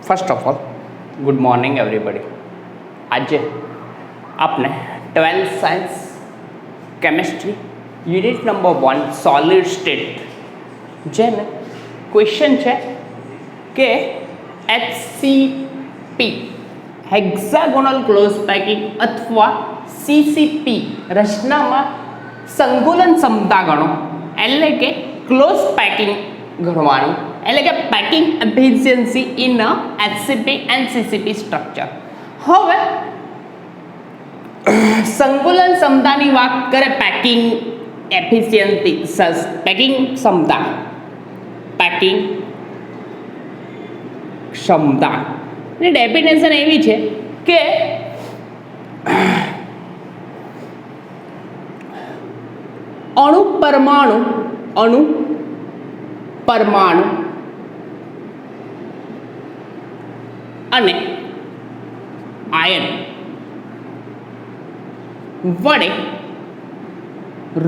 First of all good morning everybody. આજે આપણે 12th science chemistry unit number 1 solid state જેને question છે કે HCP હેક્સાગોનલ ક્લોઝ પેકિંગ અથવા CCP રચનામાં સંકુલન ક્ષમતા ગણો, એટલે કે ક્લોઝ પેકિંગ ગણવાનું, એટલે કે packing efficiency in HCP and CCP structure. હવે સંકુલન ક્ષમતાની વાત કરે, પેકિંગ એફિશિયન્સી, પેકિંગ ક્ષમતા, પેકિંગ ક્ષમતા ની ડેફિનેશન એવી છે કે અણુ પરમાણુ અને આયન વડે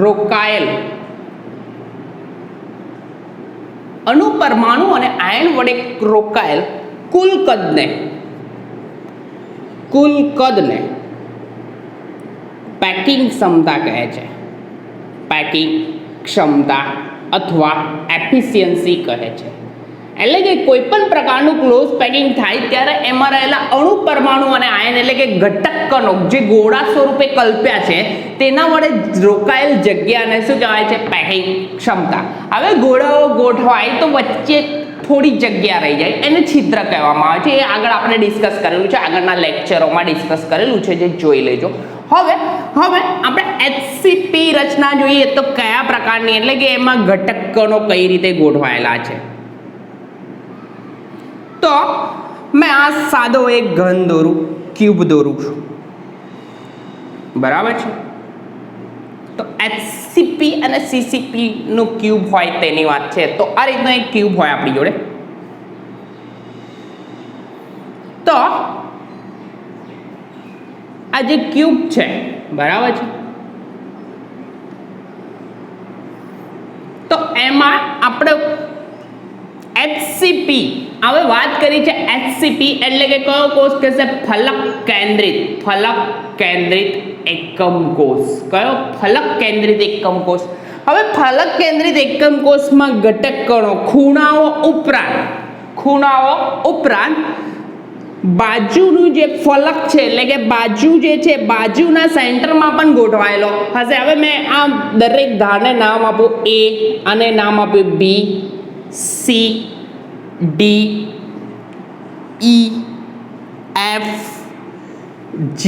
રોકાયેલ અણુ પરમાણુ અને આયન વડે રોકાયેલ કુલ કદને પેકિંગ ક્ષમતા કહે છે. પેકિંગ ક્ષમતા અથવા એફિશિયન્સી કહે છે. એટલે કે કોઈ પણ પ્રકારનું ક્લોઝ પેકિંગ થાય ત્યારે એમાં રહેલા અણુ પરમાણુ અને આયન, એટલે કે ઘટક કણો જે ગોળા સ્વરૂપે કલ્પ્યા છે તેના વડે રોકાયેલ જગ્યાને શું કહેવાય છે? પેકિંગ ક્ષમતા. હવે ગોળાઓ ગોઠવાય તો વચ્ચે થોડી જગ્યા રહી જાય, એને છિદ્ર કહેવામાં આવે છે. એ આગળ આપણે ડિસ્કસ કરેલું છે, આગળના લેક્ચરોમાં ડિસ્કસ કરેલું છે, જે જોઈ લેજો. હવે આપણે HCP રચના જોઈએ તો કયા પ્રકારની, એટલે કે એમાં ઘટક કણો કઈ રીતે ગોઠવાયેલા છે. તો મેં આ સાદો એક ઘન દોરું, ક્યુબ દોરું છું, બરાબર છે. તો HCP અને CCP નું ક્યુબ હોય તેની વાત છે. તો આ રીતનો એક ક્યુબ હોય આપણી જોડે. તો આ જે ક્યુબ છે, બરાબર છે, તો એમાં આપણે HCP, હવે વાત કરી છે HCP એટલે કે કયો કોષ કહેશે? ફલક કેન્દ્રિત એકમ કોષ. કયો? ફલક કેન્દ્રિત એકમ કોષ. હવે ફલક કેન્દ્રિત એકમ કોષમાં ઘટક કણો ખૂણાઓ ઉપરાંત બાજુનું જે ફલક છે, એટલે કે બાજુ જે છે, બાજુના સેન્ટરમાં પણ ગોઠવાયેલો હશે. હવે મેં આ દરેક ધારને નામ આપું A અને નામ આપ્યું B, C, D, E, F, G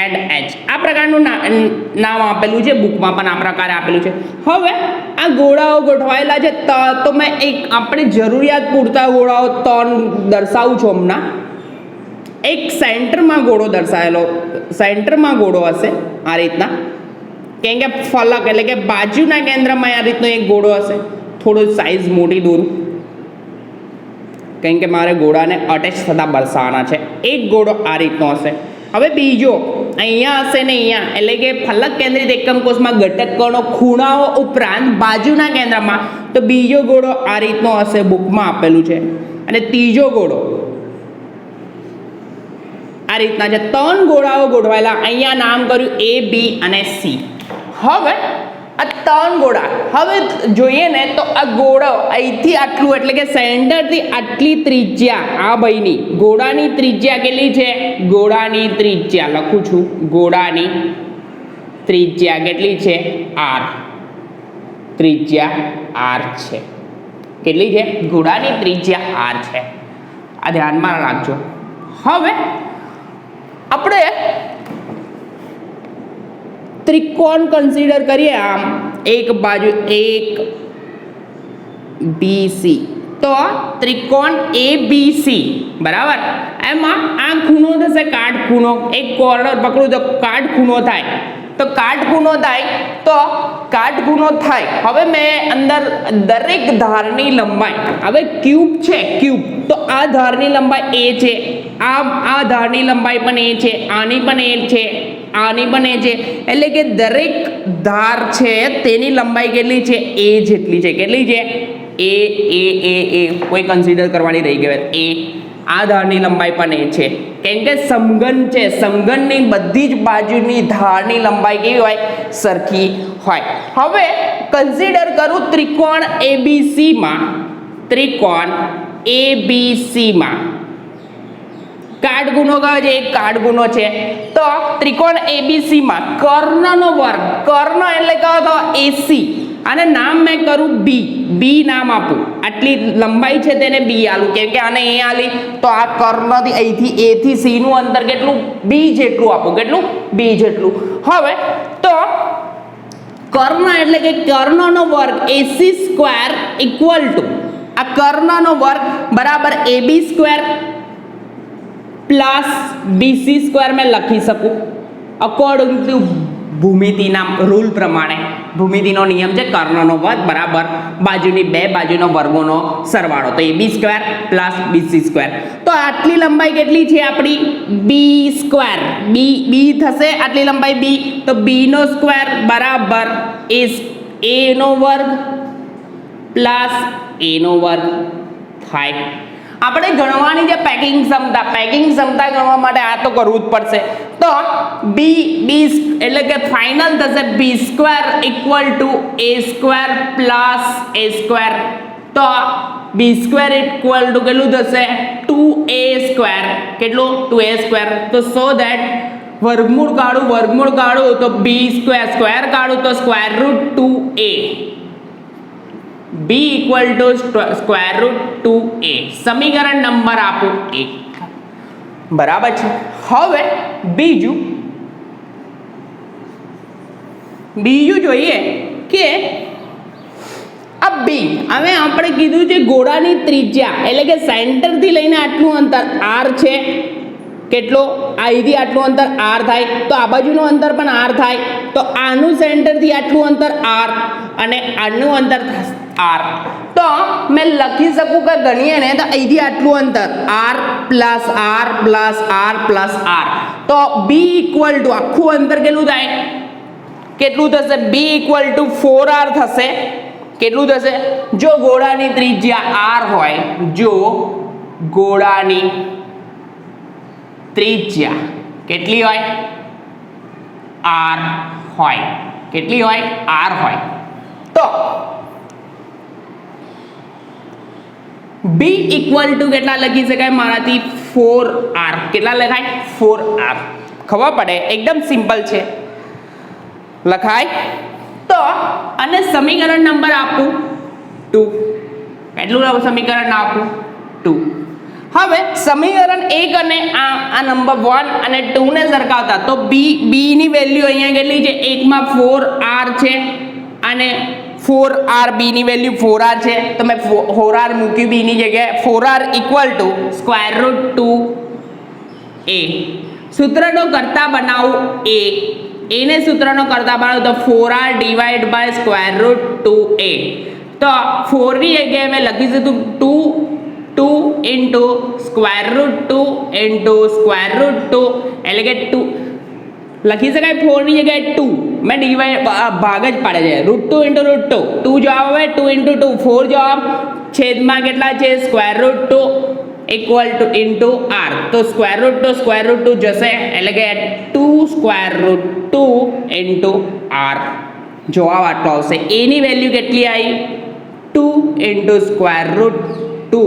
and H. આ પ્રકારનું નામ આપેલું છે, બુકમાં પણ આ પ્રકારે આપેલું છે. હવે આ ગોળાઓ ગોઠવાયેલા છે, તો મેં એક આપણે જરૂરિયાત પૂરતા ગોળાઓ 3 દર્શાવું છું હમણાં. એક સેન્ટરમાં ગોળો દર્શાવેલો, સેન્ટરમાં ગોળો હશે આ રીતના, કેમ કે ફલક એટલે કે બાજુના કેન્દ્રમાં આ રીતનો એક ગોળો હશે. થોડો સાઈઝ મોટી દોરું, કેમ કે મારે ગોળાને અટેચ થતા દર્શાવવાના છે. એક ગોળો આ રીતનો હશે. હવે બીજો અહીંયા હશે ને અહીંયા, એટલે કે ફલક કેન્દ્રિત એકમ કોષમાં ઘટક કણો ખૂણાઓ ઉપરાંત બાજુના કેન્દ્રમાં, તો બીજો ગોળો આ રીતનો હશે, બુકમાં આપેલું છે. અને ત્રીજો ગોળો આ રીતના છે. 3 ગોળાઓ ગોઠવાયેલા, અહીંયા નામ કર્યું A, B અને C. હવે આ 3 ગોળા, હવે જોઈએ ને તો આ ગોળો અહીંથી આટલું, એટલે કે સેન્ટરથી આટલી ત્રિજ્યા, આ ભાઈની ગોળાની ત્રિજ્યા કેટલી છે? ગોળાની ત્રિજ્યા લખું છું, ગોળાની ત્રિજ્યા કેટલી છે? R. ત્રિજ્યા R છે. કેટલી છે? ગોળાની ત્રિજ્યા R છે. આ ધ્યાનમાં રાખજો. હવે આપણે ત્રિકોણ કન્સિડર કરીએ. આમ એક બાજુ એક BC, તો ત્રિકોણ ABC, બરાબર. એમાં આ ખૂણો થશે કાટખૂણો. એક કોર્નર પકડું તો કાટખૂણો થાય, તો કાટખૂણો થાય. હવે મેં અંદર દરેક ધારની લંબાઈ, હવે ક્યુબ છે, ક્યુબ, તો આ ધારની લંબાઈ A છે, આ ધારની લંબાઈ પણ A છે, આની પણ A છે, આની પણ A છે. એટલે કે દરેક ધાર છે તેની લંબાઈ કેટલી છે? A જેટલી છે. કેટલી છે? A કોઈ કન્સિડર કરવાની રહી ગઈ, A આ ધારની લંબાઈ પણ એ છે, કેમ કે સમઘન છે, સમઘનની બધી જ બાજુની ધારની લંબાઈ કેવી હોય? સરખી હોય. હવે કન્સિડર કરું ત્રિકોણ એબીસીમાં, ત્રિકોણ એબીસીમાં કાટગુણો કયો છે? એક કાટગુણો છે. તો ત્રિકોણ એબીસીમાં કર્ણનો વર્ગ, કર્ણ એટલે કયો તો? એસી, અને નામ મેં કરું બી, બી નામ આપું. આટલી લંબાઈ છે તેને બી આલું, કેમ કે આને એ આલી તો આ કર્ણથી અહીંથી એ થી સી નું અંતર કેટલું? બી જેટલું આપું. કેટલું? બી જેટલું. હવે તો કર્ણ એટલે કે કર્ણનો વર્ગ એસી સ્ક્વેર ઇક્વલ ટુ આ કર્ણનો વર્ગ બરાબર AB square plus BC square મેં લખી શકું અકોર્ડિંગ ટુ ભૂમિતિના રૂલ પ્રમાણે. ભૂમિતિનો નિયમ છે કર્ણનો વર્ગ બરાબર બાજુની બે બાજુનો વર્ગોનો સરવાળો, તો AB square plus BC square. તો આટલી લંબાઈ કેટલી છે આપણી? બી સ્ક્વેર. બી થશે આટલી લંબાઈ બી, તો બી નો સ્ક્વેર બરાબર એ નો વર્ગ પ્લસ એ નો વર્ગ થાય. આપણે ગણવાની છે પેકિંગ ક્ષમતા. પેકિંગ ક્ષમતા ગણવા માટે આ તો કરવું જ પડશે. તો બી એટલે કે ફાઇનલ થશે B square equal to A square plus A square. તો બી સ્ક્વેર ઇક્વલ ટુ કેટલું થશે? 2a square. કેટલું? 2a square. તો સો ધેટ વર્ગમૂળ કાઢું તો બી સ્ક્વેર કાઢું તો square root 2a, b equal to square root 2a. સમીકરણ નંબર આપું 1. બરાબર છે. હવે બીજું જોઈએ કે આ બી, હવે આપણે કીધું છે ગોળાની ત્રિજ્યા એટલે કે સેન્ટરથી લઈને આટલું અંતર r છે. કેટલો? અહીંથી આટલું અંતર r થાય, તો આ બાજુનું અંતર પણ r થાય. તો આનું સેન્ટરથી આટલું અંતર r અને આનું અંતર r. તો મેં લખી શકું કે ગણીએ ને તો અહીંથી આટલું અંતર r plus r plus r plus r. તો b ઇક્વલ ટુ આખું અંતર કેટલું થાય? કેટલું થશે? b ઇક્વલ ટુ 4r થશે. કેટલું થશે? જો ગોળાની ત્રિજ્યા r હોય, જો ગોળાની ત્રિજ્યા કેટલી હોય? r હોય. કેટલી હોય? r હોય. તો b ઇક્વલ ટુ કેટલા લખી શકાય મારાથી? 4r. કેટલા લખાય? 4r. ખબર પડે? એકદમ સિમ્પલ છે, લખાય. તો અને સમીકરણ નંબર આપું 2. કેટલું સમીકરણ આપું? 2. હવે સમીકરણ 1 અને આ નંબર 1 અને 2 ને સરખાવતા તો b ની વેલ્યુ અહીંયા કેટલી છે? 1 માં 4r છે અને 4r b ની વેલ્યુ 4r છે, તો મેં 4r મૂક્યું b ની જગ્યાએ. 4r equal to square root 2a. સૂત્રનો કરતા બનાવું એને સૂત્રનો કરતા બનાવું તો 4r divide by square root 2a. તો 4 ની જગ્યાએ મેં લખીશું 2 into square root 2 into square root 2 એટલે કે 2 લખી શકાય. 4 ની જગ્યાએ 2 મેં ડિવાઈડ ભાગ જ પાડે છે. રૂટ 2 ઇન્ટુ રૂટ 2 જવાબ આવે. 2 ઇન્ટુ 2 4 જવાબ. છેદમાં કેટલા છે? Square root 2 equal to into r. તો સ્ક્વેર રૂટ 2 જશે એટલે કે 2 સ્ક્વેર રૂટ 2 ઇન્ટુ r. જવાબ આટલો આવશે. a ની વેલ્યુ કેટલી આવી? 2 into square root 2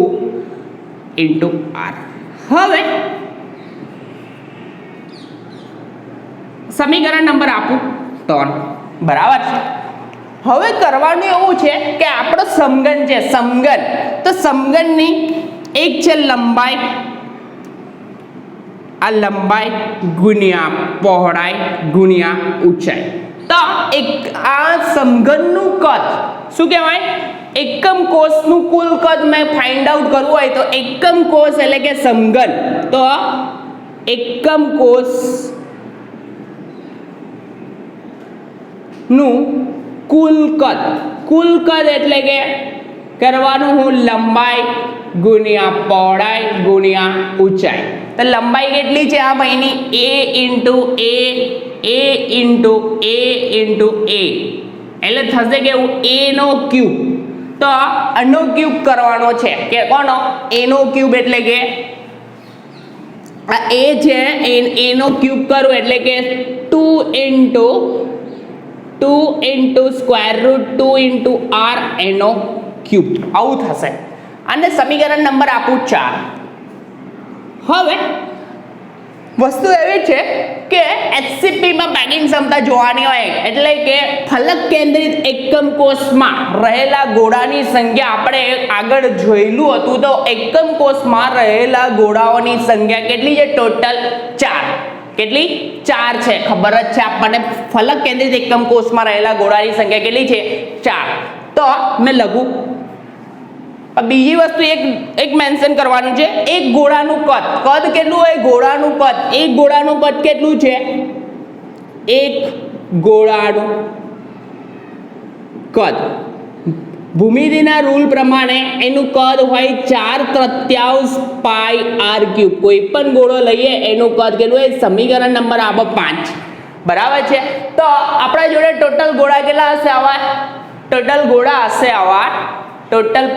into r. હવે સમીકરણ નંબર આપું 3. બરાબર છે. હવે કરવાનું એવું છે કે આપણો સમઘન છે, સમઘન. તો સમઘનની એક છે લંબાઈ, આ લંબાઈ ગુણ્યા પહોળાઈ ગુણ્યા ઊંચાઈ. તો આ સમઘનનું કદ શું કહેવાય? એકમ કોષનું કુલ કદ મેં ફાઇન્ડ આઉટ કરવું હોય તો એકમ કોષ એટલે કે સમઘન. તો એકમ કોષ નું કુલ કદ એટલે કે કરવાનું હું લંબાઈ ગુણ્યા પહોળાઈ ગુણ્યા ઊંચાઈ. તો લંબાઈ કેટલી છે આ ભાઈની? a ઇન્ટુ a એટલે થશે કેવું? a નો ક્યુબ. તો આનો ક્યુબ કરવાનો છે કે કોનો? a નો ક્યુબ એટલે કે આ એ છે એનો ક્યુબ કરું એટલે કે 2 into square root 2 into R એનો ક્યુબ આવું થશે અને સમીકરણ નંબર આપું 4. હવે વસ્તુ એવી છે કે એચસીપીમાં પેકિંગ ક્ષમતા જોવાની હોય એટલે કે ફલક કેન્દ્રિત એકમ કોષમાં રહેલા ગોળાની સંખ્યા આપણે આગળ જોયેલું હતું તો એકમ કોષમાં રહેલા ગોળાઓની સંખ્યા કેટલી છે? ટોટલ 4. કેટલી? 4 છે. ખબર જ છે આપણને ફલક કેન્દ્રિત એકમ કોષમાં રહેલા ગોળાની સંખ્યા કેટલી છે? 4. તો મેં લખું બીજી વસ્તુ એક મેન્શન કરવાનું છે એક ગોળાનું કદ કેટલું હોય? ગોળાનું કદ એક ગોળાનું કદ કેટલું છે? એક ગોળાનું કદ ભૂમિતિના રૂલ પ્રમાણે એનું કદ હોય 4/3 પાઈ આર ક્યુબ. કોઈ પણ ગોળો લઈએ એનું કદ કેટલું હોય? સમીકરણ નંબર આપો 5. બરાબર છે. તો આપણા જોડે ટોટલ ગોળા કેટલા હશે? આવા ટોટલ ગોળા હશે આવા ટોટલ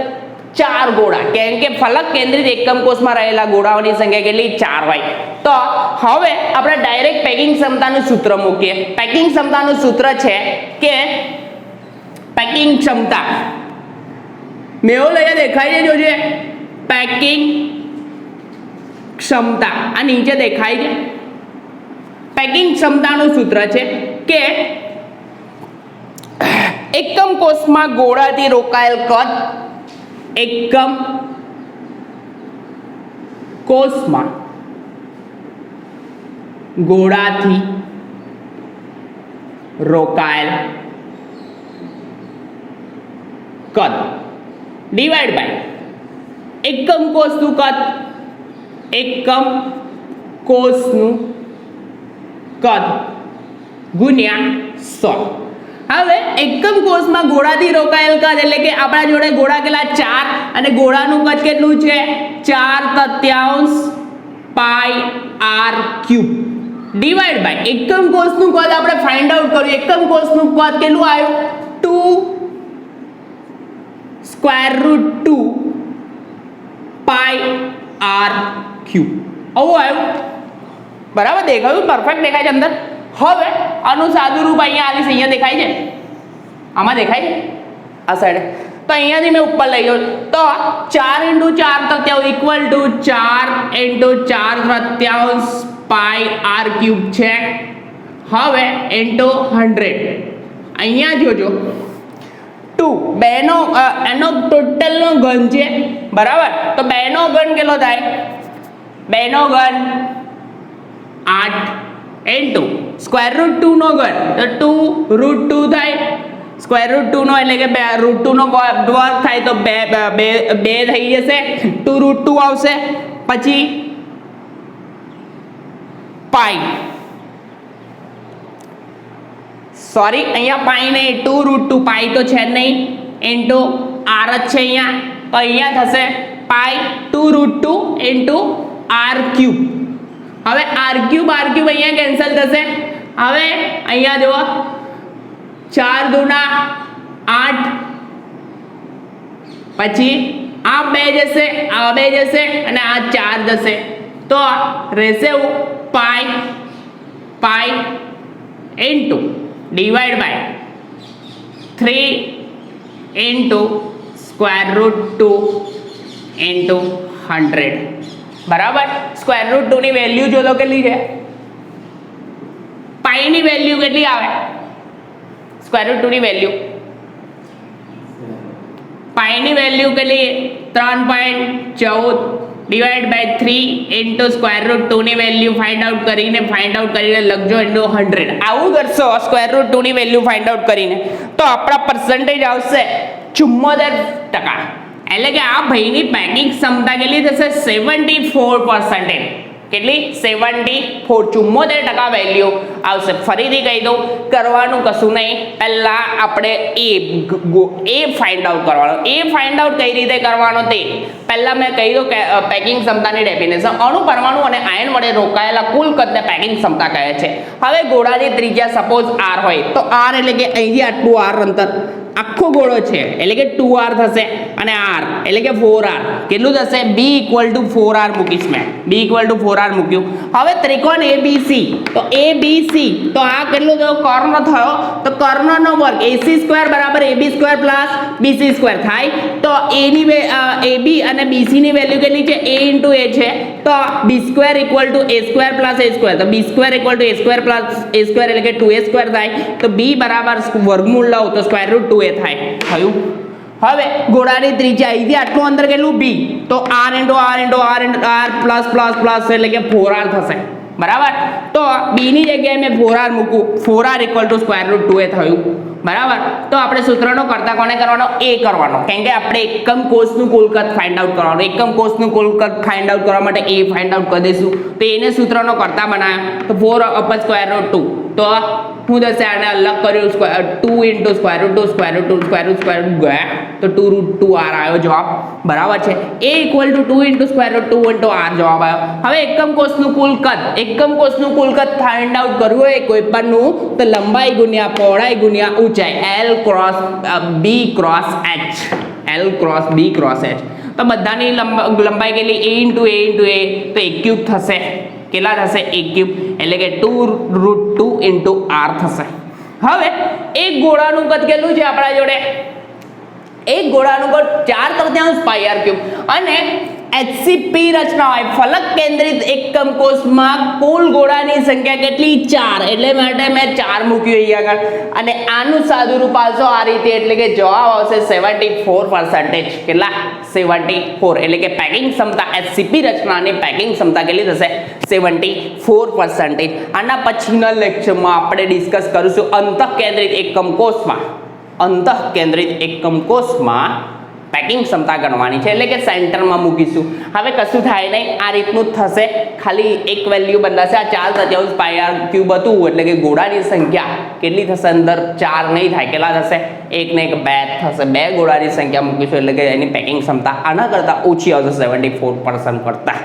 4 ગોળા કેમ કે ફલક કેન્દ્રિત એકમ કોષમાં રહેલા ગોળાઓની સંખ્યા કેટલી? 4 હોય. તો હવે આપણે ડાયરેક્ટ પેકિંગ ક્ષમતાનું સૂત્ર મૂકીએ. પેકિંગ ક્ષમતાનું સૂત્ર છે કે પેકિંગ ક્ષમતા મેવો લઈએ દેખાય છે જોજે પેકિંગ ક્ષમતા આ નીચે દેખાય છે. પેકિંગ ક્ષમતાનું સૂત્ર છે કે એકમ કોષમાં ગોળાથી રોકાયેલ કદ એકમ કોષમાં ગોળાથી રોકાયેલ કદ ડિવાઈડ બાય એકમ કોષનું કદ ગુણ્યા 100. હવે એકમ કોષમાં ગોળાથી રોકાયેલ કદ એટલે કે આપણા જોડે ગોળા કેટલા? 4 અને ગોળાનું કદ કેટલું છે? 4/3 pi R cube divide by એકમ કોષનું કદ આપણે ફાઇન્ડ આઉટ કર્યું. એકમ કોષનું કદ કેટલું આવ્યું? 2 સ્ક્વેર રૂટ 2 પાઈ આર ક્યુબ આવું આવ્યું. બરાબર દેખાયું? પરફેક્ટ દેખાય છે અંદર. હવે આનું સાદું રૂપ અહીંયા આલીશ. અહીંયા દેખાય છે? આમાં દેખાય છે આ સાઈડે. તો અહીંયાથી મેં ઉપર લઈ જાઉં તો 4 × 4/3 equal to 4 × 4/3 pi R cube છે. હવે ઇન્ટુ 100 અહીંયા જોજો 2 બેનો એનો ટોટલનો ઘન છે. બરાબર તો બેનો ઘન કેટલો થાય? બેનો ઘન 8 ઇન્ટુ સ્ક્વેર રૂટ 2 નો ઘન તો 2√2 થાય. સ્ક્વેર રૂટ 2 નો એટલે કે √2 નો વર્ગ થાય તો 2 થઈ જશે. 2√2 આવશે. પછી પાઈ સોરી અહીંયા પાઈ નહીં 2√2 પાઈ તો છે નહીં ઇન્ટુ આર જ છે અહીંયા તો અહીંયા થશે પાઈ 2√2 ઇન્ટુ આર ક્યુબ. હવે આર ક્યુબ અહીંયા કેન્સલ થશે. હવે અહીંયા જુઓ 4 દુના 8 પછી આ 2 જશે આ 2 જશે અને આ 4 જશે તો રહેશે pi into divide by 3 into square root 2 into 100. બરાબર સ્ક્વેર રૂટ 2 ની વેલ્યુ જો તો કેટલી છે? પાઈ ની વેલ્યુ કેટલી આવે? સ્ક્વેર રૂટ 2 ની વેલ્યુ પાઈ ની વેલ્યુ કેટલી? 3.14 divide by 3 into square root 2 ની વેલ્યુ ફાઇન્ડ આઉટ કરીને લખજો ઇન્ટુ 100. આવું કરશો સ્ક્વેર રૂટ 2 ની વેલ્યુ ફાઇન્ડ આઉટ કરીને તો આપણા પર્સન્ટેજ આવશે 74%. એટલે કે આ ભાઈની પેકિંગ ક્ષમતા કેટલી થશે? 74%. કેટલી? 74% વેલ્યુ આવશે. ફરીથી કહી દઉં કરવાનું કશું નહીં. પહેલા આપણે એ ફાઇન્ડ આઉટ કરવાનો. એ ફાઇન્ડ આઉટ કઈ રીતે કરવાનો તે પહેલા મેં કહી દઉં કે પેકિંગ ક્ષમતાની ડેફિનેશન અણુ પરમાણુ અને આયન વડે રોકાયેલા કુલ કદને પેકિંગ ક્ષમતા કહે છે. હવે ગોળાની ત્રિજ્યા સપોઝ r હોય તો r એટલે કે અહીંથી આટલું r અંતર આખો ગોળો છે એટલે કે 2r થશે અને r એટલે કે 4r કેટલું થશે b ઇક્વલ ટુ 4r મૂકીશ મેં b ઇક્વલ ટુ 4r મૂક્યું હવે ત્રિકોણ abc તો abc તો આ કેટલો થયો કર્ણ થયો તો કર્ણનો વર્ગ ac² બરાબર ab² પ્લસ bc² થાય તો a ની ab અને bc ની વેલ્યુ કેટલી છે a * a છે તો b² equal to a² plus a² તો b² equal to a² plus a² એટલે કે 2a² થાય તો b બરાબર વર્ગમૂળ લઉં તો √2a થાય થયું હવે ગોળાની ત્રિજ્યા અહીંથી આટલું અંતર કેટલું b તો r * r plus plus plus એટલે કે 4r થશે બરાબર તો b ની જગ્યાએ મેં 4r મૂકું 4r ઇક્વલ ટુ √2a થયું બરાબર તો આપણે સૂત્રનો કરતા કોને કરવાનો a કરવાનો કેમ કે આપણે એકમ કોષનું કુલ કદ ફાઇન્ડ આઉટ કરવાનું એકમ કોષનું કુલ કદ ફાઇન્ડ આઉટ કરવા માટે a ફાઇન્ડ આઉટ કરી દઈશું તો એને સૂત્રનો કરતા બનાવ્યો તો 4 / √2 તો હું થશે આને અલગ કર્યું 2 * √2 ગયા તો 2√2r આવ્યો જવાબ બરાબર છે a ઇક્વલ ટુ 2 * √2 r જવાબ આવ્યો હવે એકમ કોષનું કુલ કદ ફાઇન્ડ આઉટ કરવું હોય કોઈ પણનું તો લંબાઈ ગુણ્યા પહોળાઈ ગુણ્યા ઊંચાઈ l cross b cross h l cross b cross h તો બધાની લંબાઈ કેટલી a * a તો a³ થશે કેટલા થશે a³ એટલે કે 2√2 * r થશે હવે એક ગોળાનું કદ કેટલું છે આપણા જોડે એક ગોળાનું કદ 4/3 πr³ અને HCP રચના હોય ફલક કેન્દ્રિત એકમ કોષમાં કુલ ગોળાની સંખ્યા કેટલી 4 એટલે માટે મેં 4 મૂક્યું અહીંયા આગળ અને આનું સાદું રૂપ આવશે આ રીતે એટલે કે જવાબ આવશે 74% કેટલા 74 એટલે કે પેકિંગ ક્ષમતા HCP રચનાની પેકિંગ ક્ષમતા કેટલી થશે 74%. આના પછીના લેક્ચરમાં આપણે ડિસ્કસ કરીશું અંતઃકેન્દ્રિત એકમ કોષમાં પેકિંગ ક્ષમતા ગણવાની છે એટલે કે સેન્ટરમાં મૂકીશું હવે કશું થાય નહીં આ રીતનું જ થશે ખાલી એક વેલ્યુ બદલાશે આ 4/3 πr³ હતું એટલે કે ગોળાની સંખ્યા કેટલી થશે અંદર 4 નહીં થાય કેટલા થશે 1 ને 1 2 થશે 2 ગોળાની સંખ્યા મૂકીશું એટલે કે એની પેકિંગ ક્ષમતા આના કરતાં ઓછી આવશે 74% કરતાં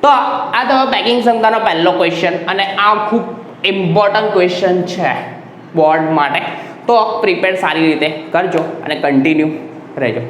તો આ તો પેકિંગ ક્ષમતાનો પહેલો ક્વેશ્ચન અને આ ખૂબ ઇમ્પોર્ટન્ટ ક્વેશ્ચન છે બોર્ડ માટે તો પ્રિપેર સારી રીતે કરજો અને કન્ટિન્યુ રહેજો.